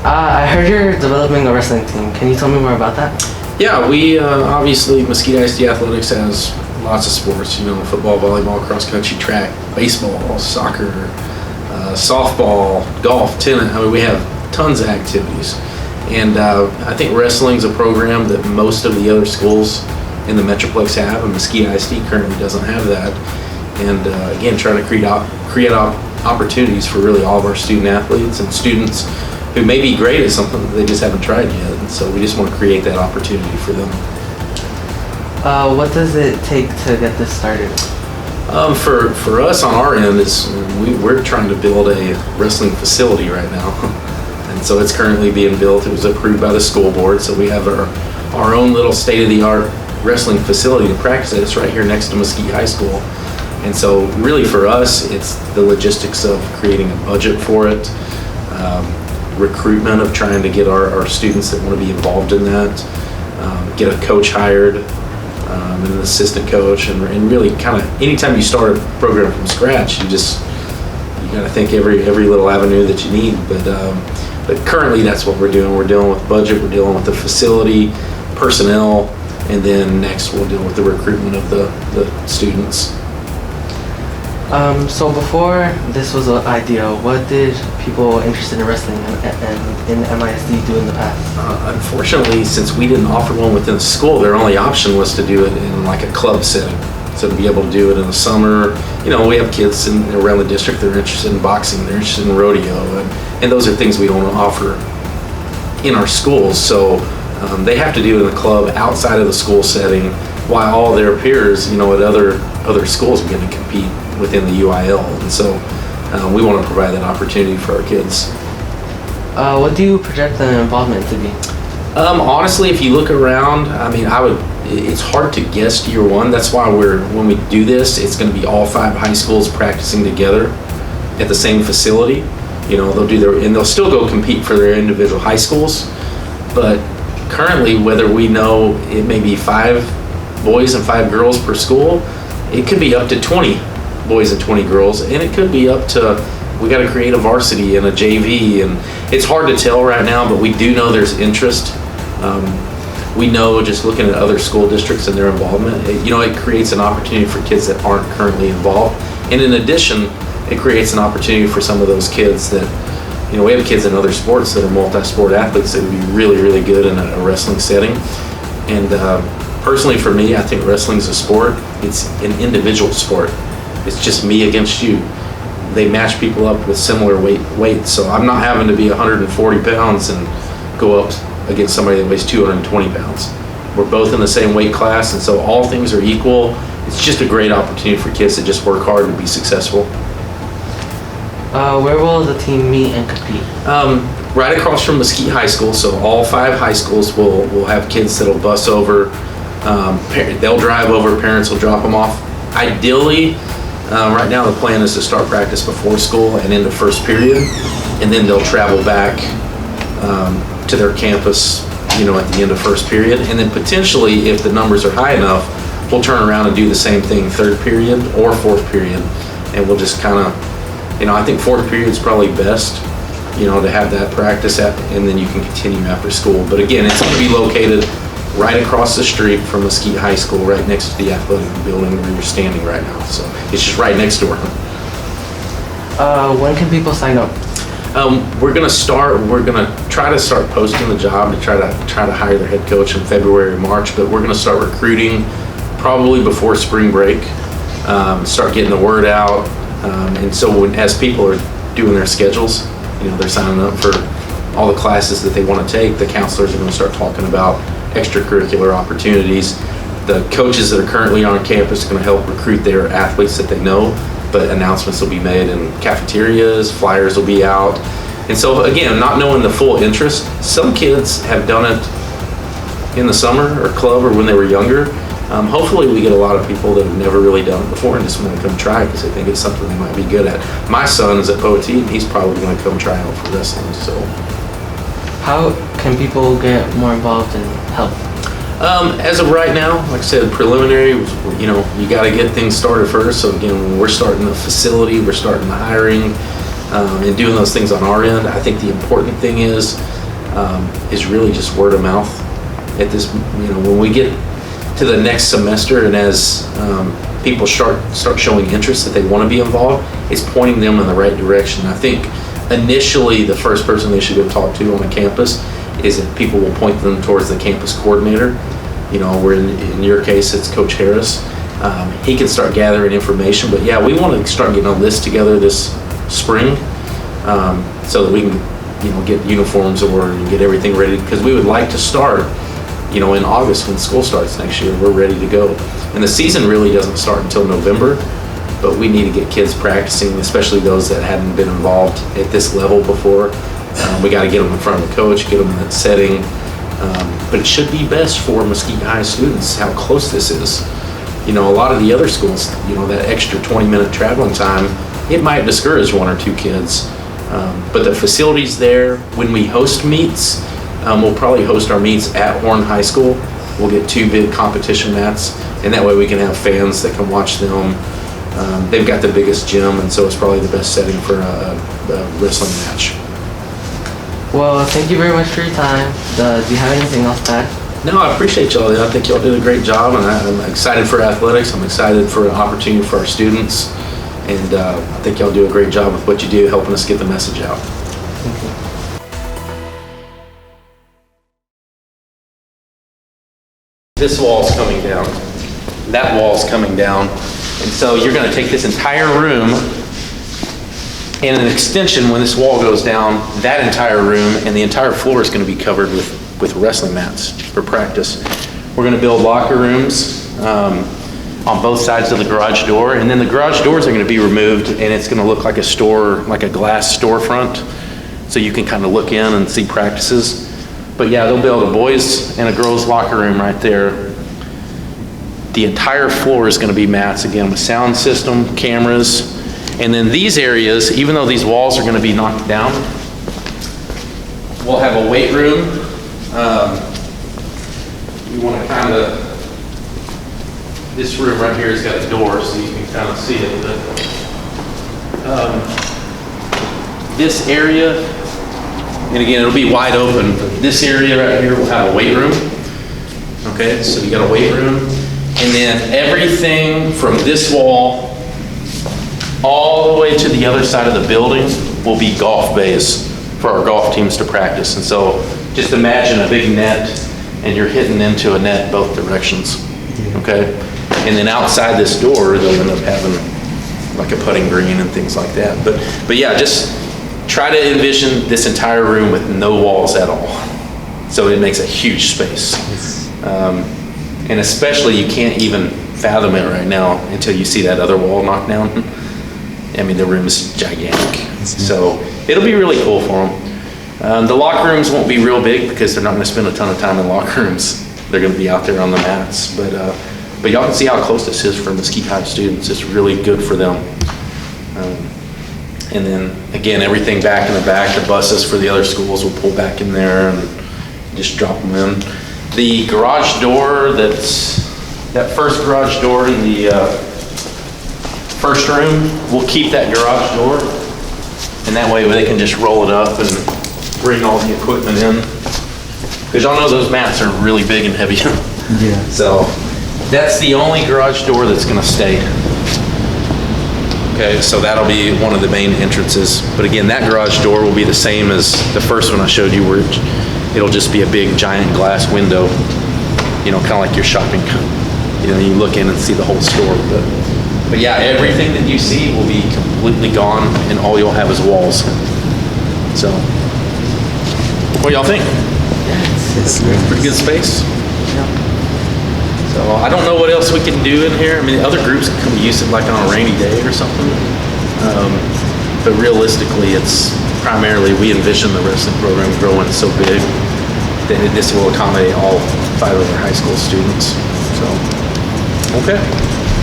I heard you're developing a wrestling team. Can you tell me more about that? Yeah, we obviously Mesquite ISD Athletics has lots of sports. Football, volleyball, cross country, track, baseball, soccer, softball, golf, tennis. I mean, we have tons of activities. And I think wrestling's a program that most of the other schools in the Metroplex have, and Mesquite ISD currently doesn't have that. And again, trying to create opportunities for really all of our student athletes and students who may be great at something that they just haven't tried yet. And so we just want to create that opportunity for them. What does it take to get this started? For us on our end, we're trying to build a wrestling facility right now. And so it's currently being built. It was approved by the school board, so we have our own little state-of-the-art wrestling facility to practice at. It's right here next to Mesquite High School. And so really for us, it's the logistics of creating a budget for it, recruitment of trying to get our students that want to be involved in that, get a coach hired, and an assistant coach, and really kind of anytime you start a program from scratch, you got to think every little avenue that you need. But currently that's what we're doing. We're dealing with budget, we're dealing with the facility, personnel, and then next we'll deal with the recruitment of the students. So before this was an idea, what did people interested in wrestling and in MISD do in the past? Unfortunately, since we didn't offer one within the school, their only option was to do it in like a club setting. So to be able to do it in the summer, we have kids around the district that are interested in boxing, they're interested in rodeo, and those are things we don't offer in our schools. So they have to do it in a club outside of the school setting, while all their peers, at other schools are going to compete within the UIL. And so we want to provide that opportunity for our kids. What do you project the involvement to be? Honestly, if you look around, it's hard to guess year one. That's why when we do this, it's going to be all 5 high schools practicing together at the same facility. They'll still go compete for their individual high schools, but currently, whether we know it may be 5 boys and 5 girls per school, it could be up to 20 boys and 20 girls, and it could be up to, we got to create a varsity and a JV, and it's hard to tell right now, but we do know there's interest. We know just looking at other school districts and their involvement, it creates an opportunity for kids that aren't currently involved. And in addition, it creates an opportunity for some of those kids that, we have kids in other sports that are multi-sport athletes that would be really, really good in a wrestling setting. And personally for me, I think wrestling is a sport. It's an individual sport. It's just me against you. They match people up with similar weights. So I'm not having to be 140 pounds and go up against somebody that weighs 220 pounds. We're both in the same weight class, and so all things are equal. It's just a great opportunity for kids to just work hard and be successful. Where will the team meet and compete? Right across from Mesquite High School. So all 5 high schools will have kids that'll bus over. They'll drive over, parents will drop them off. Ideally, right now the plan is to start practice before school and into first period, and then they'll travel back to their campus, at the end of first period. And then potentially, if the numbers are high enough, we'll turn around and do the same thing third period or fourth period. And we'll just kind of, I think fourth period is probably best, to have that practice at, and then you can continue after school. But again, it's going to be located right across the street from Mesquite High School, right next to the athletic building where you're standing right now. So it's just right next door. When can people sign up? We're going to try to start posting the job to try to hire the head coach in February or March, but we're going to start recruiting probably before spring break, start getting the word out. And so as people are doing their schedules, they're signing up for all the classes that they want to take, the counselors are going to start talking about extracurricular opportunities. The coaches that are currently on campus are going to help recruit their athletes that they know, but announcements will be made in cafeterias, flyers will be out. And so again, not knowing the full interest, some kids have done it in the summer or club or when they were younger. Hopefully we get a lot of people that have never really done it before and just want to come try it because they think it's something they might be good at. My son is at Poteet and he's probably going to come try out for wrestling. So, how can people get more involved and help? As of right now, like I said, preliminary, you got to get things started first. So again, we're starting the facility, we're starting the hiring. and doing those things on our end. I think the important thing is really just word of mouth. At this, when we get to the next semester, and as people start showing interest that they want to be involved, it's pointing them in the right direction. I think initially the first person they should go talk to on a campus is that people will point them towards the campus coordinator. Where in your case it's Coach Harris. He can start gathering information, but yeah, we want to start getting a list together this spring, so that we can get uniforms ordered and get everything ready, because we would like to start in August when school starts next year. We're ready to go, and the season really doesn't start until November, but we need to get kids practicing, especially those that hadn't been involved at this level before. We got to get them in front of the coach, get them in that setting, but it should be best for Mesquite High students how close this is. A lot of the other schools, that extra 20-minute traveling time, it might discourage one or two kids, but the facility's there. When we host meets, we'll probably host our meets at Horn High School. We'll get 2 big competition mats, and that way we can have fans that can watch them. They've got the biggest gym, and so it's probably the best setting for a wrestling match. Well, thank you very much for your time. Do you have anything else to add? No, I appreciate y'all. I think y'all did a great job, and I'm excited for athletics. I'm excited for an opportunity for our students, and I think y'all do a great job with what you do, helping us get the message out. Thank you. This wall's coming down. That wall's coming down. And so you're going to take this entire room, and an extension, when this wall goes down, that entire room and the entire floor is going to be covered with wrestling mats for practice. We're going to build locker rooms on both sides of the garage door, and then the garage doors are going to be removed, and it's going to look like a store, like a glass storefront, so you can kind of look in and see practices. But yeah, they'll build a boys and a girls locker room right there. The entire floor is going to be mats again, with sound system, cameras, and then these areas, even though these walls are going to be knocked down, we'll have a weight room. We want to kind of, this room right here has got a door, so you can kind of see it. But this area, and again, it'll be wide open, but this area right here will have a weight room. Okay, so you got a weight room. And then everything from this wall all the way to the other side of the building will be golf bays for our golf teams to practice. And so just imagine a big net, and you're hitting into a net both directions. Okay? And then outside this door, they'll end up having like a putting green and things like that. But yeah, just try to envision this entire room with no walls at all. So it makes a huge space. And especially, you can't even fathom it right now until you see that other wall knocked down. I mean, the room is gigantic. So it'll be really cool for them. The locker rooms won't be real big because they're not going to spend a ton of time in locker rooms. They're going to be out there on the mats. But y'all can see how close this is for Mesquite High students. It's really good for them. And then, again, everything back in the back, the buses for the other schools will pull back in there and just drop them in. The garage door, that first garage door in the first room, we'll keep that garage door, and that way they can just roll it up and bring all the equipment in. Because y'all know those mats are really big and heavy. Yeah. So that's the only garage door that's going to stay. Okay, so that'll be one of the main entrances. But again, that garage door will be the same as the first one I showed you, where it'll just be a big giant glass window, kind of like your shopping. You look in and see the whole store. But yeah, everything that you see will be completely gone, and all you'll have is walls. So, what do y'all think? Yeah, it's pretty good space. Yeah. So I don't know what else we can do in here. I mean, other groups can come use it like on a rainy day or something. But realistically, it's primarily, we envision the wrestling program growing so big that this will accommodate all 5 of our high school students. So, okay.